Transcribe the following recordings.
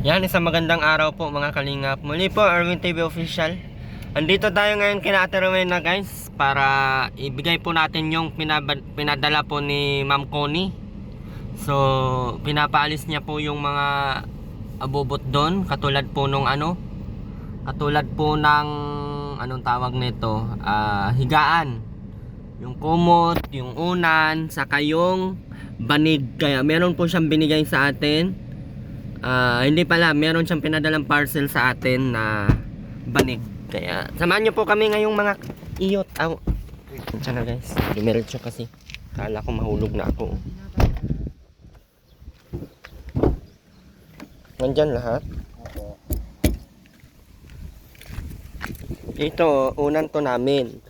Yan, isang magandang araw po mga kalingap. Muli po, Erwin TV Official. Andito tayo ngayon kina Ate Rowena guys, para ibigay po natin yung pinadala po ni Ma'am Connie. So, pinapaalis niya po yung mga abubot doon, katulad po nung katulad po ng anong tawag nito, higaan. Yung kumot, yung unan, saka yung banig. Kaya meron po siyang binigay sa atin. Hindi pala, meron siyang pinadalang parcel sa atin na banig. Kaya samahan niyo po kami ngayong mga iyot. Diyan na guys, dumiretso kasi. Kala ko mahulog na ako. Nandyan lahat. Ito, unan to namin.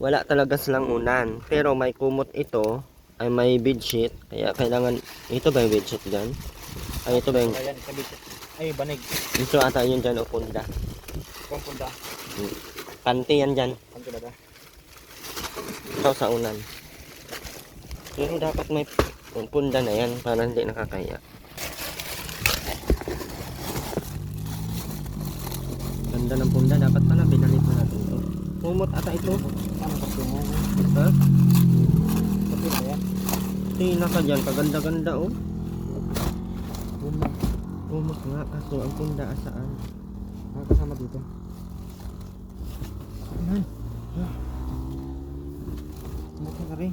Wala talaga silang unan. Pero may kumot ito, ay may bedsheet. Kaya kailangan, ito ba yung bedsheet dyan? Ay, ito ba yung... Ay, banig. Ito ata yun dyan o punda. Kung punta. Panty yan dyan. Ang talaga. Ito sa unan. Pero dapat may punda na yan para hindi nakakaya. Ganda ng punda. Dapat pala binalit na natin ito. Kumot ata ito. Ano kasi mo? Ha? Kasi na yan. Tina ka dyan. Kaganda-ganda oh. Bunda. Kumot nga. Kaso ang punda asaan? Kasama dito. Ano? Kumot na rin.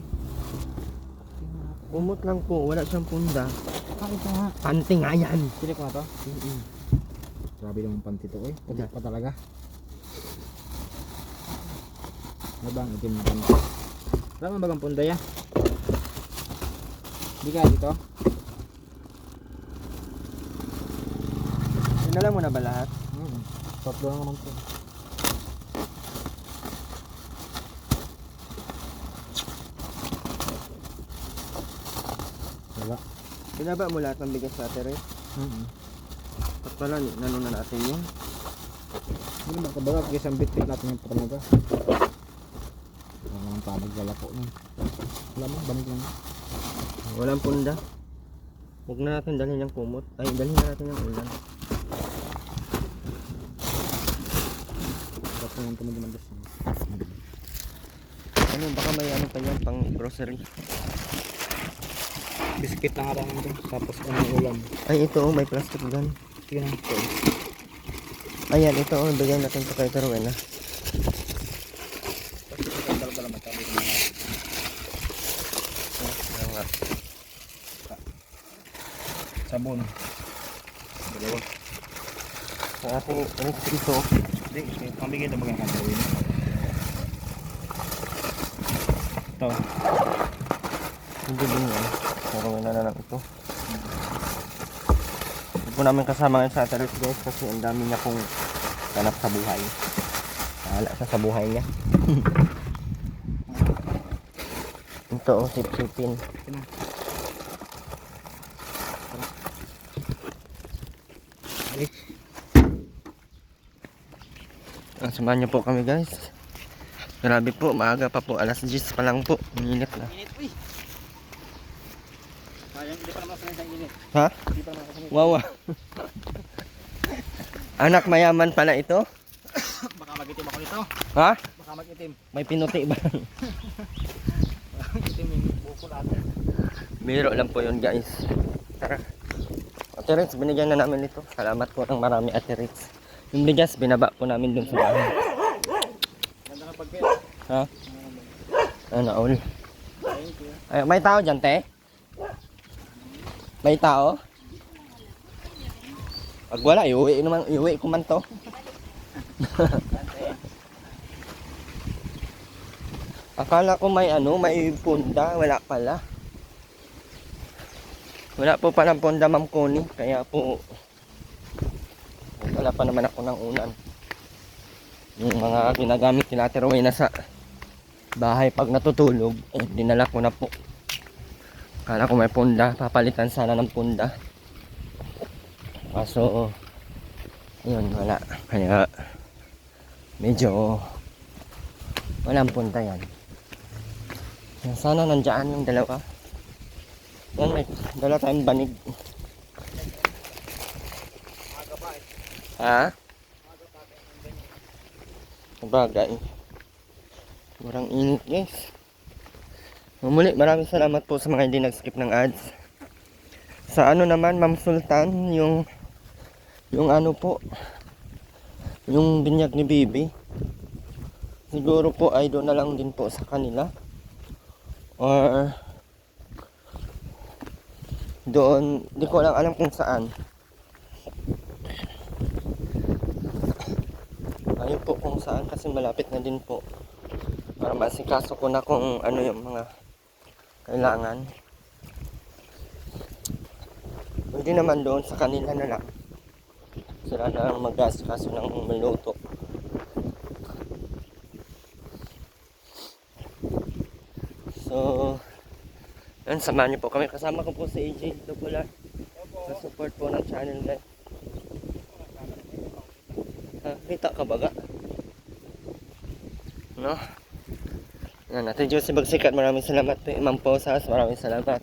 Kumot lang po. Wala siyang punda. Ito nga. Panty nga yan. Pili ko na to. Grabe naman panty to eh. Puti pa talaga. Ano ba ang itim na panty? Wala man bagang punda ya? Hindi ka dito? Sinala mo na ba lahat? Tatlo lang naman to. Wala. Binaba mo lahat ng bigas sa atin eh. At pala, nanuna natin yun. Hindi ba kabaga kasi ang bit natin yung patamaga. Wala naman tamag wala po nun. Wala mo, banig lang. Walang punda. Huwag na natin dalhin yung kumot. Ay, dalhin na natin yung ulan. Dapat naman tumag naman gusto. Ano, baka may ano pa yan, pang grocery. Biskit na nga lang ito. Tapos anong ulam. Ay, ito oh, may plastic gun. Sige na. Ayan, ito oh, bigay natin ito kay Rowena. Sabon. Dalawa. Sa ating ito. Hindi, pamigay na mga kanawin. Ito. Hindi din yan. Kay Rowena na lang ito. Hindi po namin kasama ngayon sa Ateros guys kasi ang dami niya pong ganap sa buhay. Bahala siya sa buhay niya. Ito oh, sip-sipin. Samahan niyo po kami guys. Grabe po, maaga pa po. Alas 10 pa lang po. Init na. Hindi pa naman sanay sa init. Ha? Hindi pa naman sanay. Wow. Anak mayaman pala ito. Baka mag-itim ako nito. Ha? Baka mag-itim. May pinuti ba? Itim yung buko natin. Biro lang po yun guys. Tara. Ate Ritz, binigyan na namin ito. Salamat po ng marami Ate Ritz. Yung bigas, binaba po namin dun sa bahay. Ganda ng pagpil. Ha? Ano, all. Thank you. Ay, may tao dyan, te? May tao? Pag wala, iuwi ko man to. Akala ko may may punda. Wala pala. Wala po palang punda, Ma'am Connie. Kaya po, wala pa naman ako ng unan. Yung mga ginagamit ni Ate Rowena sa bahay pag natutulog, dinala ko na po. Akala ko may punda, papalitan sana ng punda. Kaso, yun, wala. Kaya, medyo, walang punda yan. Sana nandiyan yung dalawa. Yan, may dala tayong banig. Ha? Sabagay. Murang init guys. Muli, maraming salamat po sa mga hindi nag-skip ng ads. Sa ano naman, Ma'am Sultan, yung ano po, yung binyag ni Bibi. Siguro po ay doon na lang din po sa kanila. Or doon, di ko lang alam kung saan. Ayun po kung saan kasi malapit na din po. Para masikaso ko na kung ano yung mga kailangan. Hindi naman doon sa kanila na lang. Sila na ang mag-asikaso ng maluto. So, yan, samahan niyo po kami. Kasama ko po si AJ Tubular. Sa support po ng channel guys. Kita ka baga? No? Yan, Ate Josie Bagsikat, maraming salamat po. Ma'am Posas, maraming salamat.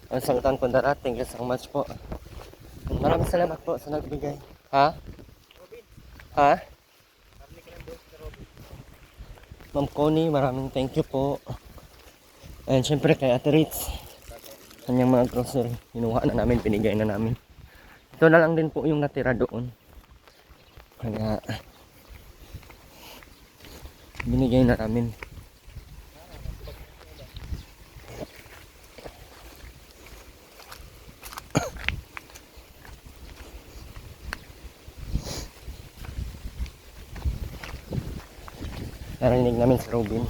Ang Sultan Pundarat, thank you so much po. Maraming salamat po sa nagbigay. Ha? Ha? Ma'am Connie, maraming thank you po. And syempre kay Ate Ritz. Kanyang mga grocery. Hinuha na namin, binigay na namin. Ito na lang din po yung natira doon. Kaya binigay na namin. Narinig namin si Robin.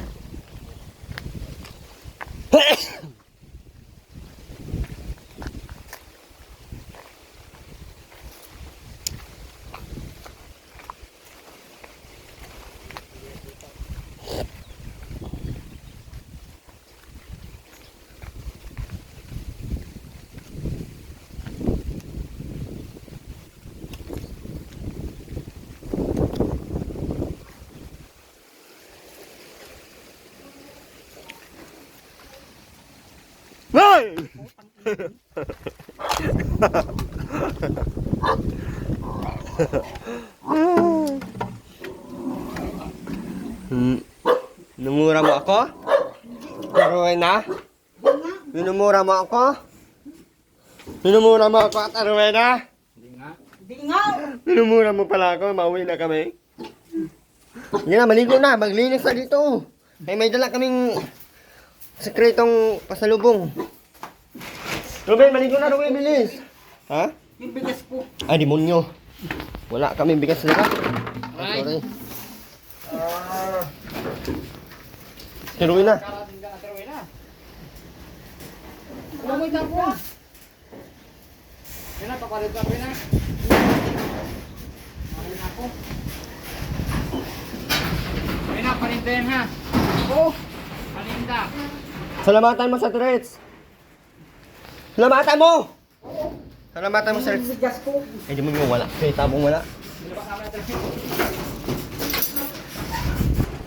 Hoy! Numura mo ako? Arwena? Minumura mo ako? Minumura mo ako at Arwena? Di nga. Minumura mo pala ako, mauwi na kami. Yan na, maligo na, maglinis na dito. May dala kaming sekretong pasalubong. Ruben, maligo na, Ruben, bilis. Ha? Yung bigas ko. Ay, demonyo. Wala kami bigas nila. Ay, sorry. Si Ruben na. Lumoy na po. Yan na, papalit ka na. Papalit na ako. Yan na, palinda yan ha. Oo. Palinda. Salamatan mo sa Tourette's. Salamatan mo! Salamatan mo, sir. Yung bigas ko. Ay, demonyo, wala. Kaya tabong wala.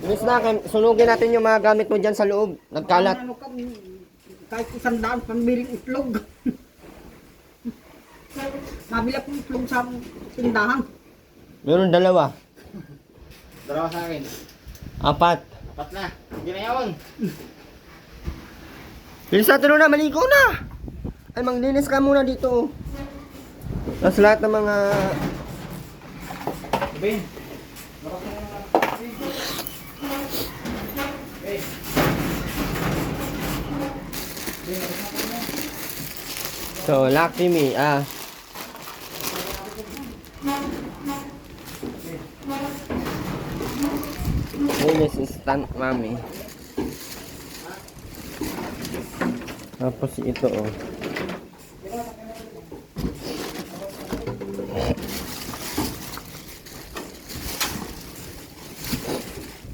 Bilis na, sunugin natin yung mga gamit mo dyan sa loob. Nagkalat. Ano ka, kahit 100 pambiling itlog. Nabila kong itlog sa tindahan. Meron dalawa. Dalawa sa akin. Apat. Apat na. Hindi na yun. Bilis natin na, maligo na! Ay, maglinis ka muna dito. Tapos lahat ng mga... Ben. So, lucky me, Linis instant, mami. Tapos ito, oh.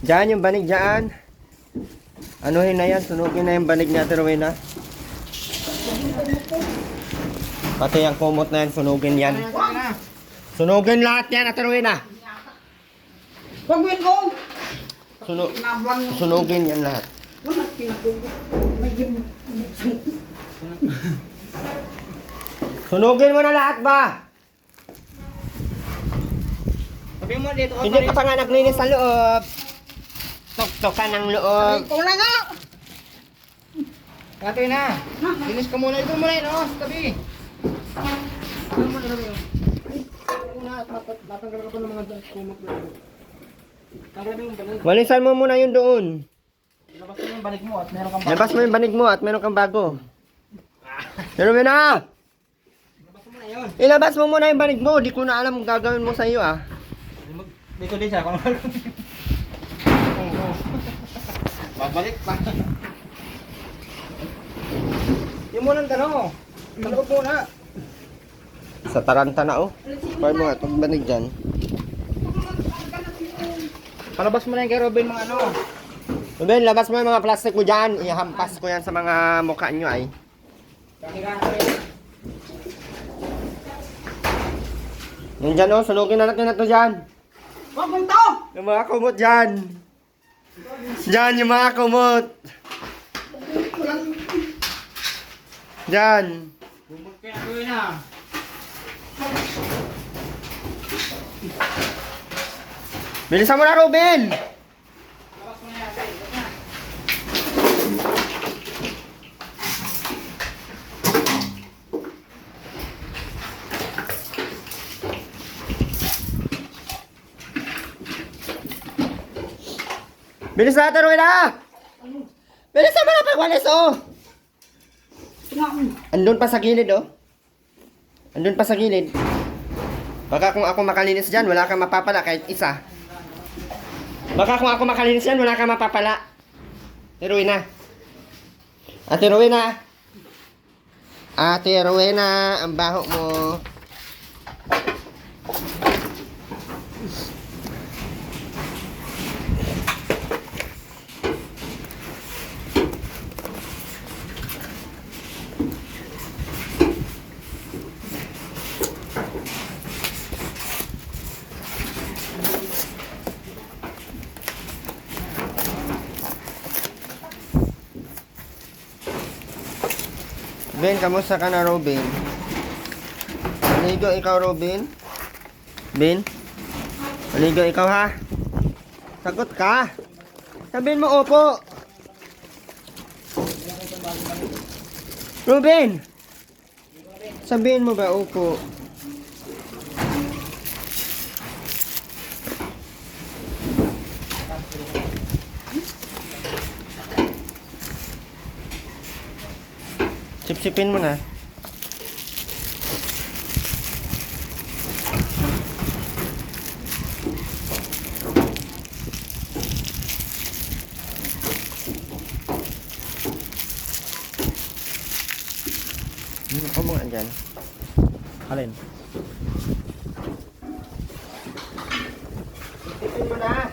Diyan yung banig dyan. Anuhin na yan, sunugin na yung banig niya, Rowena. Pati yung kumot na yan, sunugin yan. Sunugin lahat yan, Rowena. Huwag mo yun ko. Nablang yung Sunugin yan lahat. wala pinagulog. May gim. Sunugin mo na lahat ba? Sabi mo dito. Hindi ka pa nga naglinis sa loob. Tok ka ng loob. Ikaw na nga! Katoy na. Linis ka muna. Ito muna yun, oh. Sa tabi. Ano mo na yun? Natanggal ka pa ng mga kumot na yun. Tanggalin mo yung banig. Walisan mo muna yun doon. Labas mo yung banig mo at meron kang Labas mo yung banig mo at meron kang bago. Pero mo na! Labas mo na yun. Ilabas mo muna yung banig mo. Di ko na alam kung gagawin mo sa iyo ah. Dito din siya. Kung ano. Babalik pa. Yung muna ang tanong. Maloob muna. Sa taranta na oh. Paano mo nga itong banig dyan? Palabas mo na yung kay Robin mga ano. Ruben, labas mo yung mga plastic mo dyan. Ihampas ko yan sa mga mukha nyo ay. Yan dyan oh, sunugin na natin na to dyan. Wag mo ito! Yung mga kumot dyan. Dyan yung mga kumot. Dyan. Bumag kaya gawin na. Bilisan mo na Ruben. Labas mo na yan. Labas na. Bilis natin Ruben ah. Bilisan mo na pagwalis oh. Andun pa sa gilid oh. Andun pa sa gilid. Baka kung ako makalinis dyan, wala kang mapapala kahit isa. Baka kung ako makalinis dyan, wala kang mapapala. Ate Rowena. Ate Rowena. Ate Rowena, ang baho mo. Ben, kamusta ka na, Robin? Maligo ikaw, Robin? Ben? Maligo ikaw, ha? Sagot ka. Sabihin mo, opo. Robin! Sabihin mo ba, opo? Sipsipin mo na. Ako mo nga dyan. Alin? Sipsipin mo na.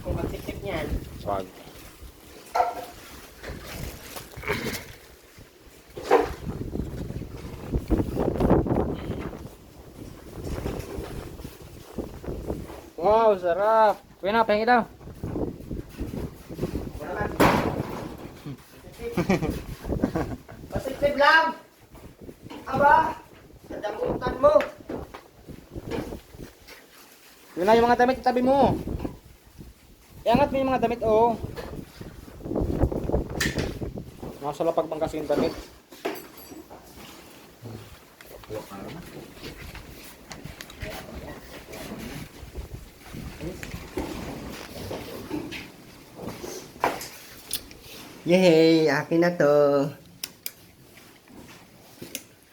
Ako magsipsip niyan. Wag. Wow, sarap. Kuya na, pahingi daw. Pasipsip lang! Aba! Nadamutan mo! Yun na yung mga damit, itabi mo. Iangat mo yung mga damit, oh. Nasa lapag bang kasi yung damit? Yay! Akin na to.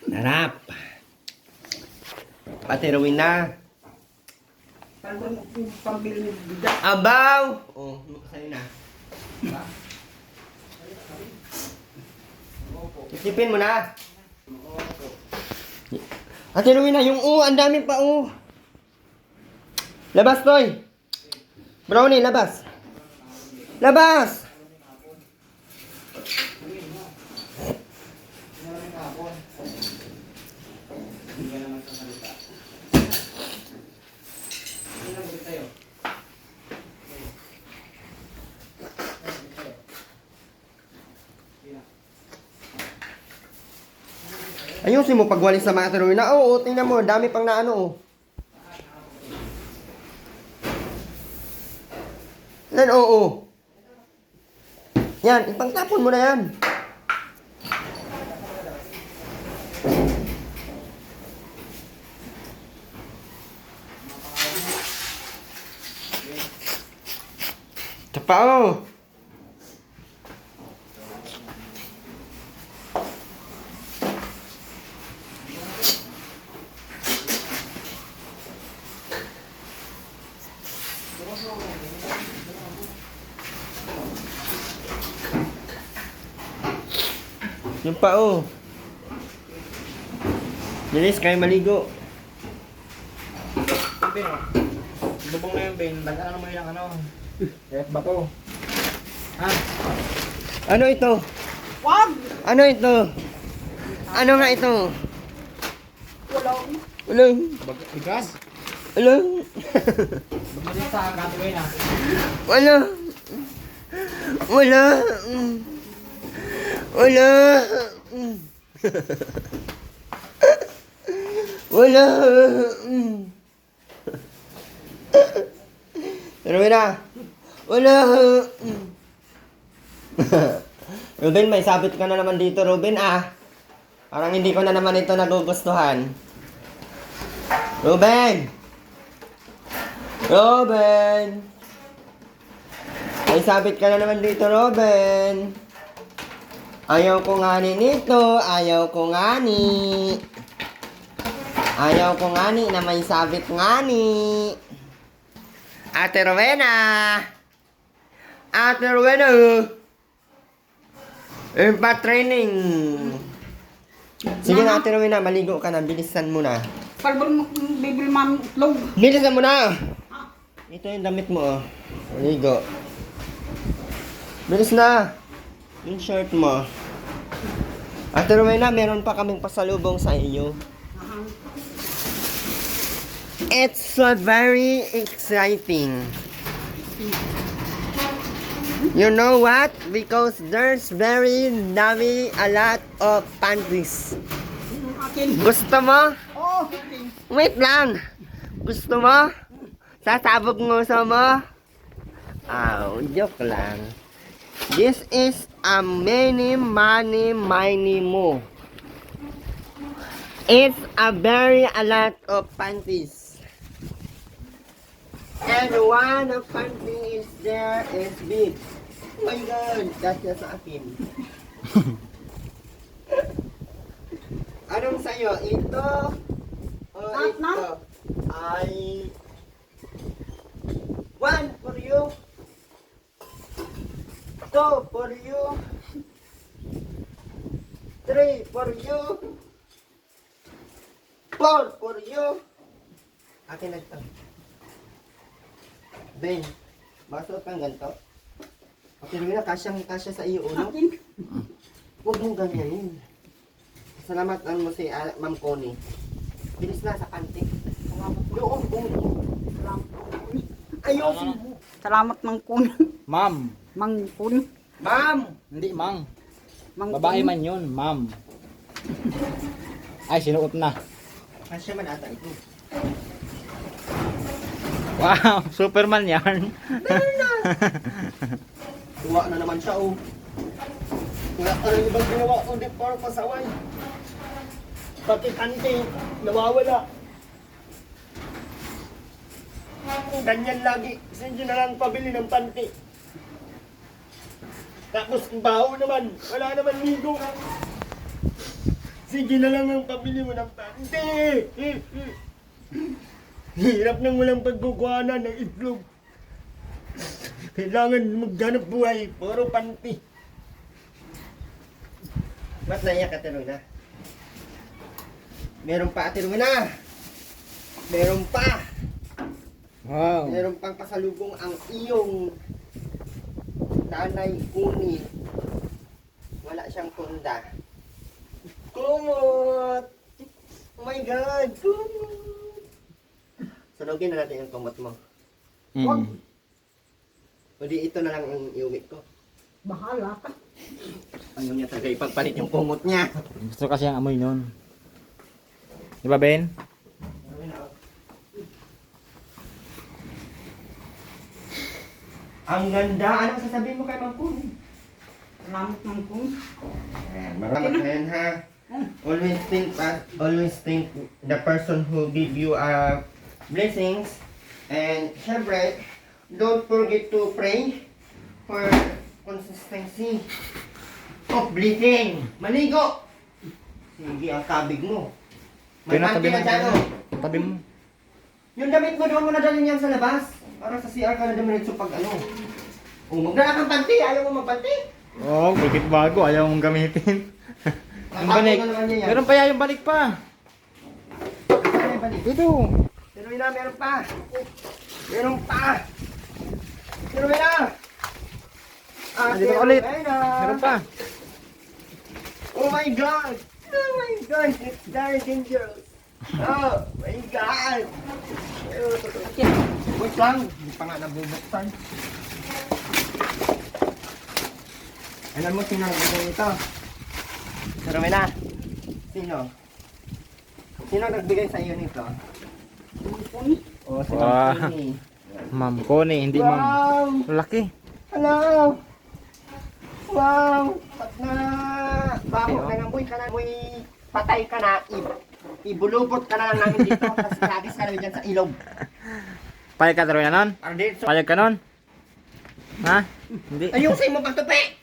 Narap! Pati Rowena. Abaw! Oh, sa'yo na. Isipin mo na. Ate Rowena, yung ang dami pa Labas, Toy! Brownie, labas! Labas! Ayusin mo pagwalis sa mga Ate Rowena. Oo, tingnan mo, dami pang naano Yan, oo. Yan, ipangtapon mo na yan. Ito pa, oh. Yung pa, oh. Bilis, kayo maligo. Yung Ben, oh. Lubong na yung Ben. Balaan mo yung ano. Kahit bato. Ha? Ano ito? Wag! Ano ito? Ano nga ito? Wala. Bigas? Wala. Bumalik sa gagawin ah. Wala. Wala. Wala. Wala. Pero na. Wala. Ruben, may sabit ka na naman dito, Ruben, ah. Parang hindi ko na naman ito nagugustuhan. Ruben! Ruben! May sabit ka na naman dito, Ruben. Ayaw ko nga ni nito. Ayaw ko nga ni. Ayaw ko nga ni na may sabit nga ni. Ate Rowena! Ate Rowena! Pa-training. Sige na, Ate Rowena, maligo ka na. Bilisan mo na. Palbal mo bibil mami itlog. Bilisan mo na! Ito yung damit mo, oh. Maligo. Bilis na! Yung shirt mo. Ate Rowena, meron pa kaming pasalubong sa inyo. It's so very exciting. You know what? Because there's very a lot of panties. Yung akin. Gusto mo? Oh, Wait lang. Gusto mo? Sasabog mo sa mo? Joke lang. This is a mini money mo. It's a lot of panties. And one of panties is there is big. Oh my God, that's just sa akin. Anong sa'yo? Ito o ito? Ay... One for you. Two for you. Three for you. Four for you. Akin na ito. Ben, bakit kang ganito? Okay, Rowena, kasya sa iyo ulo. akin. Huwag mong ganyanin. Salamat ang mo si Ma'am Connie. Bilis na sa panty. Doon. Ayun. Salamat mang kun. Ma'am. Mang kun. Ma'am! Hindi, mang. Mang Babae kun. man yun, ma'am. Ay, sinuot na. Kasya man ata ito. Wow, Superman yan. Tuwa na naman siya, oh. Wala ka rin ibang ginawa, kundi para pasaway. Pati panty, nawawala. Ganyan lagi. Sige na lang pabili ng panty. Tapos ang baho naman. Wala naman ligo. Sige na lang ang pabili mo ng panty. Hirap nang walang pagkukuhanan ng itlog. Kailangan maghanap buhay. Puro panty. Ba't naiyak ka, Ate Rowena? Meron pa, Ate Rowena. Meron pa. Wow. Meron pang pasalubong ang iyong nanay Uni. Wala siyang tunda. Kumot! Oh my God! Kumot! Sunogin na natin yung kumot mo. Mm. O di ito na lang ang iuwi ko. Bahala ka. Ayaw niya talaga ipagpalit yung kumot niya. Gusto kasi ang amoy nun. Di ba, Ben? Ang ganda. Anong sasabihin mo kay Ma'am Kuni? Salamat ng kun. Marami yan ha. Always think the person who give you blessings. And syempre, don't forget to pray for consistency of bleeding. Maligo! Sige, ang kabig mo. May panty ka dyan, oh. Tabi mo. Yung damit mo, doon mo nadalhin yan sa labas. Para sa CR ka na dumiretso pag ano. Oh, magdala kang panty. Ayaw mo magpanty? Oh, bakit bago? Ayaw mong gamitin. Yung Tatapon balik. ko naman yan. Meron pa yan, yung balik pa. Ano yung balik? Dito. Pero ina, meron pa. Meron pa. Pero ina. Dito ulit. Ina. Meron pa. Oh my God. Oh my God. It's very dangerous. Oh my God. Wait lang. Hindi pa nga nabubuksan. Alam mo sino nagbigay ito? Pero ina. Sino? Sino nagbigay sa iyo nito? Kun. Oh, si Wow. Ma'am Kuni. Ma'am Connie, hindi ma'am. Wow! Laki. Hello! Wow! Pat na! Baho Okay, oh. na namoy ka na, moy patay ka na, ibulubot ka na lang namin dito, tapos lagis ka namin dyan sa ilog. Payag ka na nun? Para dito, Payag ka nun? Ha? Hindi. ayusin mo pagtupi!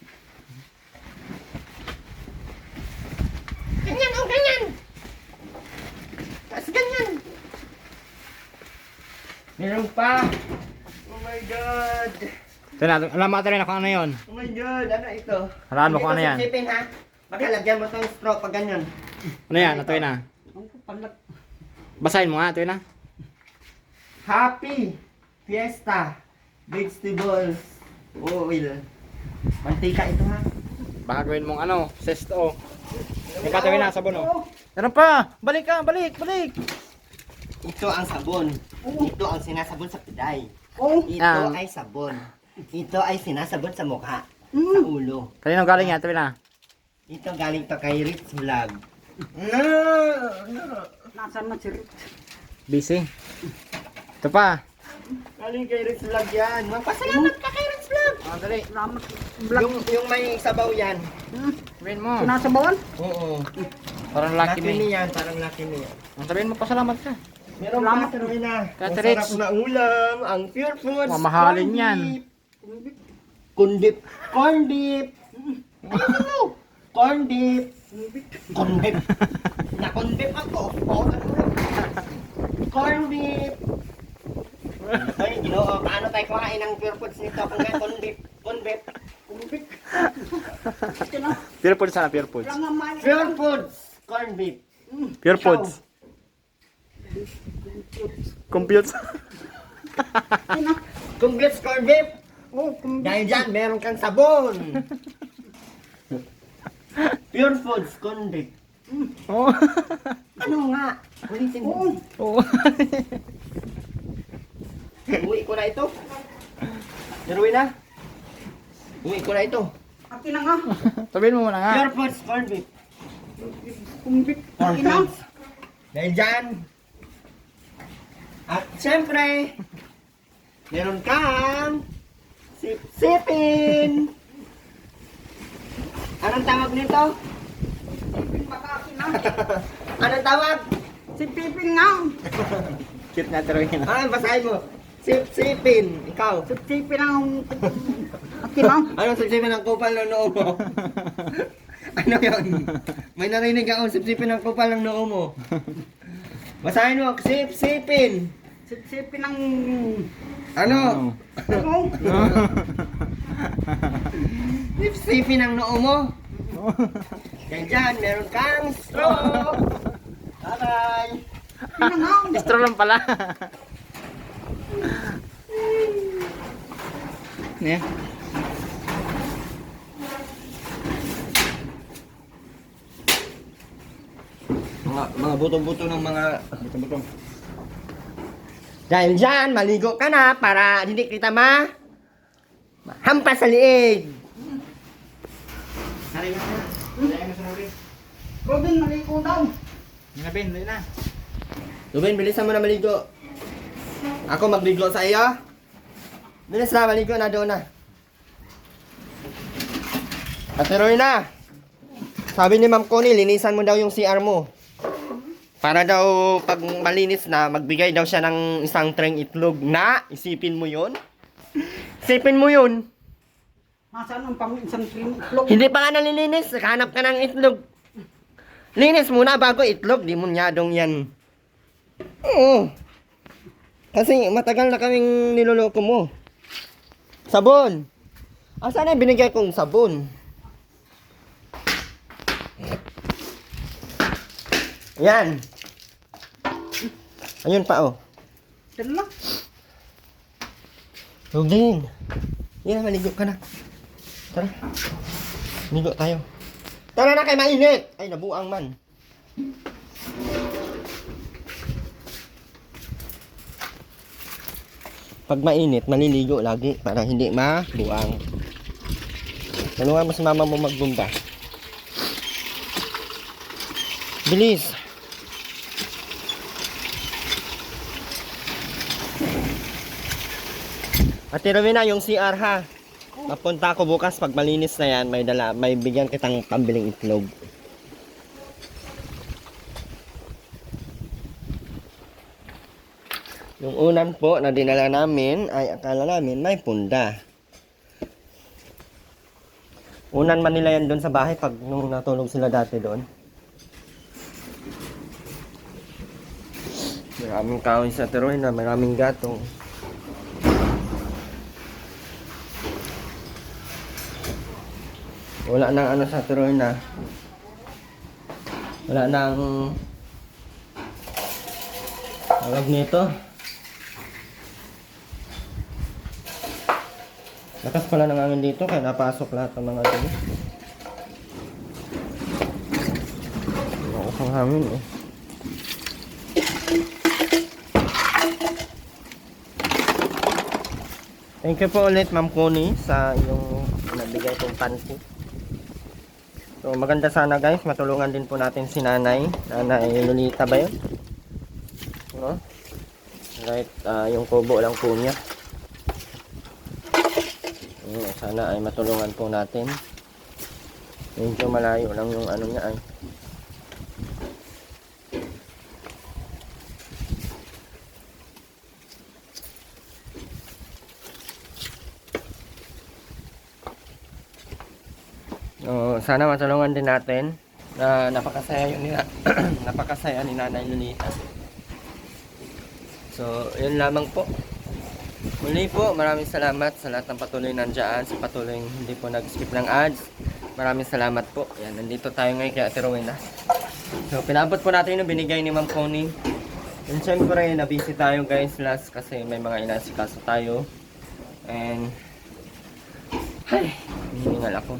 Ganyan, oh, ganyan! Tapos ganyan! Meron pa! Oh my God! Ito na, alam mo rin kung ano yun. Oh my God! Ano ito? Halaan mo Hindi kung ano ito yan. sipsipin, ha? Maglalagyan mo itong straw pag ganyan. Ano yan? Ito yun na. Ang palat. Basahin mo nga, ito yun na. Happy Fiesta Vegetables Oil. Mantika ito, ha? Baka gawin mong ano, sesto. May katawin na, sabon Oh. oh. Meron pa! Balik ka! Balik! Balik! Ito ang sabon. Ito ang sinasabon sa piday. Oh. Ito Ah. ay sabon. Ito ay sinasabon sa mukha. Sa ulo. Kanino galing yan? Ito yun na. Ito galing pa kay Ritz Vlog. Nasaan na si Rick? Busy. Ito pa. Galing kay Ritz Vlog yan. Magpasalamat ka kay Ritz Vlog. Oh, dali. Salamat. Black. Yung may sabaw yan. Sabihin mo. Sinasabawan? Oo. Parang lucky Lucky me me. yan. Parang lucky me yan. Ang sabihin mo, pasalamat ka. Meron Salamat. pa rin na. Ang Katerits. sarap na ulam. Ang pure foods. Mamahalin corned yan. beef. Corn beef. Corn beef. Ayun mo. Corn beef. Corn beef. Na-corn beef ako. Corn beef. Ay, ginoo. Paano tayo kumain ng pure foods nito? Kung kaya corn beef. Corn beef. Ito na. Pure foods sana, pure foods. Lang ang mali. Pure foods. Corn beef. Pure Ikaw. foods. Compute. Ito na. Complete corn beef. Oh, kung Dahil dyan, meron kang sabon. Pure foods, corn beef. Oh. Ano nga? Ulitin mo. Oh. Uwi ko na ito. Daruin na. Uwi ko na ito. akin na nga. Sabihin mo muna nga. Pure foods, corn beef. Kumbit. Corn Akin na. foods. Dahil dyan. At syempre, meron kang sipsipin. Anong tawag nito? Baka akin na. Anong tawag? Si Pipin nga. Cute na taruhin. Ah, basahin mo. Sipsipin. Ikaw. Si Pipin ang akin na. Anong sipsipin ng kupal ng noo mo? Ano yun? May narinig akong sipsipin ng kupal ng noo mo. Basahin mo. Sipsipin. Si Pipin ang Ano? ano? Sipsipin ang noo mo. Kaya dyan, meron kang straw. Bye-bye. Akin na nga. Istro lang pala. Yeah. Mga buto-buto ng mga buto-buto. Dahil dyan, maligo ka na para hindi kita hampas sa liig. Robin, maliko daw. Nabin, dali na. Ruben, bilisan mo na maligo. Ako magligo sa iyo. Bilis na, maligo na doon na. Ate Rowena, sabi ni Ma'am Connie, linisan mo daw yung CR mo. Para daw pag malinis na, magbigay daw siya ng isang tray itlog na, isipin mo yun? Isipin mo yun? Nasaan ang pang-isang itlog? Hindi pa nga nalilinis, hanap ka ng itlog. Linis muna bago itlog, di mo nyadong yan. Oo. Kasi matagal na kaming niloloko mo. Sabon. Asan na yung binigay kong sabon? Yan. Ayun pa oh. Yan lang. Huwag din. Yan, maligo ka na. Tara. Maligo tayo. Tara na kay mainit. Ay, nabuang man. Pag mainit, maliligo lagi para hindi mabuang. Tulungan mo si mama mo magbumba. Bilis. Ate Rowena, yung CR ha. Papunta ako bukas pag malinis na yan, may bigyan kitang pambiling itlog. Yung unan po na dinala namin ay akala namin may punda. Unan man nila yan doon sa bahay pag nung natulog sila dati doon. Maraming kahoy sa teroy na maraming gatong. Wala nang ano sa teroy na. Wala nang tawag nito. Lakas pala ng hangin dito kaya napasok lahat ng mga dumi. Lakas ng hangin eh. Thank you po ulit Ma'am Connie sa iyong nabigay kong panty. So maganda sana guys, matulungan din po natin si Nanay Lolita ba yun? No? Right, yung kubo lang po niya. Sana ay matulungan po natin. Medyo malayo lang yung ano niya ay. Sana matulungan din natin na napakasaya yun nila. Napakasaya ni Nanay Lolita. So, yun lamang po. Muli po, maraming salamat sa lahat ng patuloy nandiyan, sa patuloy hindi po nag-skip ng ads. Maraming salamat po. Yan, nandito tayo ngayon kay Ate Rowena. So, pinabot po natin yung binigay ni Ma'am Connie. And syempre, na-busy tayo guys last kasi may mga inasikaso tayo. And, ay, hinihingal ako.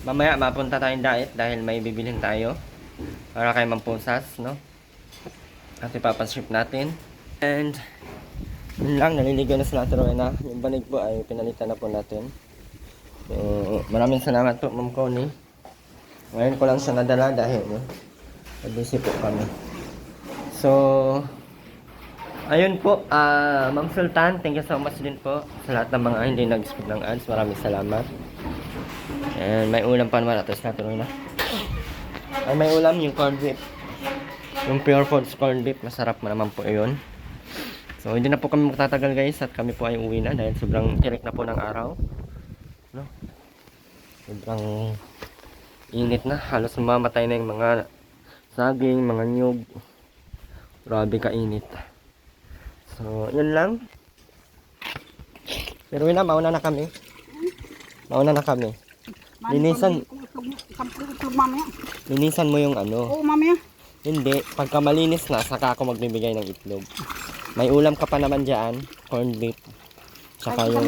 Mamaya mapunta tayong diet dahil may bibilhin tayo para kay Ma'am Pusas, no? At ipapastrip natin. And yun lang, naliligo na sila Ate Rowena. Yung banig po ay pinalitan na po natin. So, maraming salamat po Ma'am Connie. Ngayon ko lang siya nadala dahil busy po kami. So ayun po, Ma'am Sultan, thank you so much din po sa lahat ng mga hindi nag-skip ng ads. Maraming salamat. And may ulam pa naman atas natin na. Ay may ulam yung corned beef. Yung Pure Foods corned beef, masarap naman po 'yun. So hindi na po kami magtatagal guys at kami po ay uwi na dahil sobrang tirik na po ng araw. No? Sobrang init na, halos mamatay na yung mga saging, mga nyug. Grabe kainit. So, yun lang. Pero yun na, mauna na kami. Mauna na kami. Linisan. Linisan mo yung ano. Oo, mamaya. Hindi, pagka malinis na, saka ako magbibigay ng itlog. May ulam ka pa naman dyan, corned beef. Saka yung,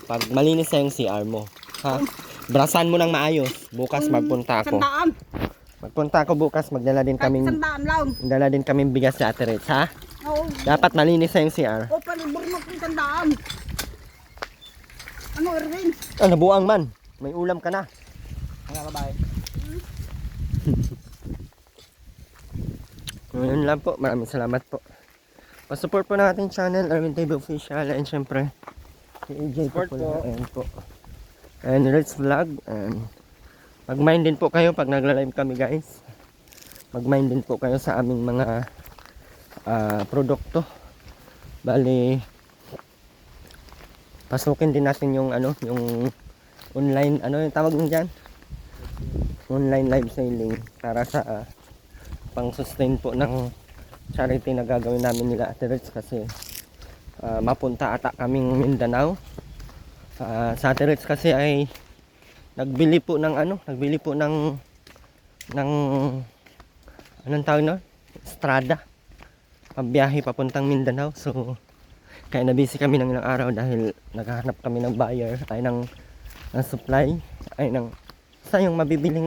pag malinis na yung CR mo. Ha? Brasan mo ng maayos. Bukas magpunta ako. Sandaan. Magpunta ako bukas, magdala din Kahit kaming, sandaan lang. magdala din kaming bigas sa Ate Rich, ha? Oo. Dapat malinis na yung CR. O, palibor mo kung sandaan. Ano, Erwin? Ah, nabuang man. May ulam ka na. Bye-bye. Yun lang po. Maraming salamat po. Pa-support po natin channel, Arvin TV Official, and syempre, si AJ po Support po. po. Ayan po. And Ritz Vlog, and mag-mind din po kayo pag nagla-live kami guys. Mag-mind din po kayo sa aming mga produkto. Bali, pasukin din natin yung yung online, yung tawag nyo dyan? Online live selling para sa pang-sustain po ng charity na gagawin namin nila Ate Ritz kasi mapunta ata kaming Mindanao. Sa Ate Ritz kasi ay nagbili po ng anong tawag no? Strada. Pambiyahe papuntang Mindanao. So kaya na-busy kami ng ilang araw dahil naghahanap kami ng buyer ay ng supply ay ng sa yung mabibiling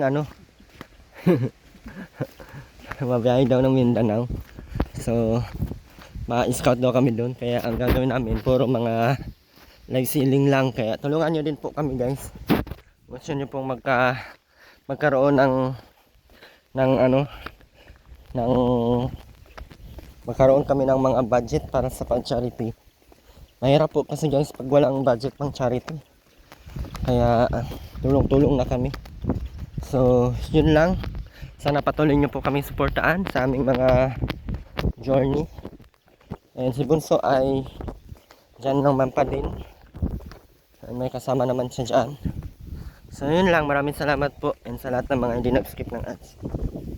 mabiyahe daw ng Mindanao. So ma-scout daw kami doon kaya ang gagawin namin puro mga live selling lang kaya tulungan nyo din po kami guys. Gusto nyo pong magkaroon magkaroon kami ng mga budget para sa pang-charity. Mahirap po kasi guys pag walang budget pang charity. Kaya tulong-tulong na kami. So yun lang. Sana patuloy nyo po kami suportaan sa aming mga journey. And si Bunso ay dyan naman pa din. May kasama naman siya dyan. So yun lang, maraming salamat po and sa lahat ng mga hindi nag-skip ng ads.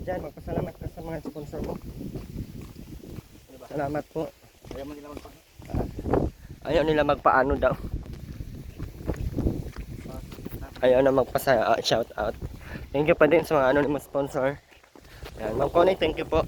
Diyan, magpasalamat ka sa mga sponsor mo. Salamat po. Ayaw nila magpaano daw. Ayaw na shout out. Thank you pa din sa mga anonymous sponsor. Yan, Ma'am Connie, thank you po.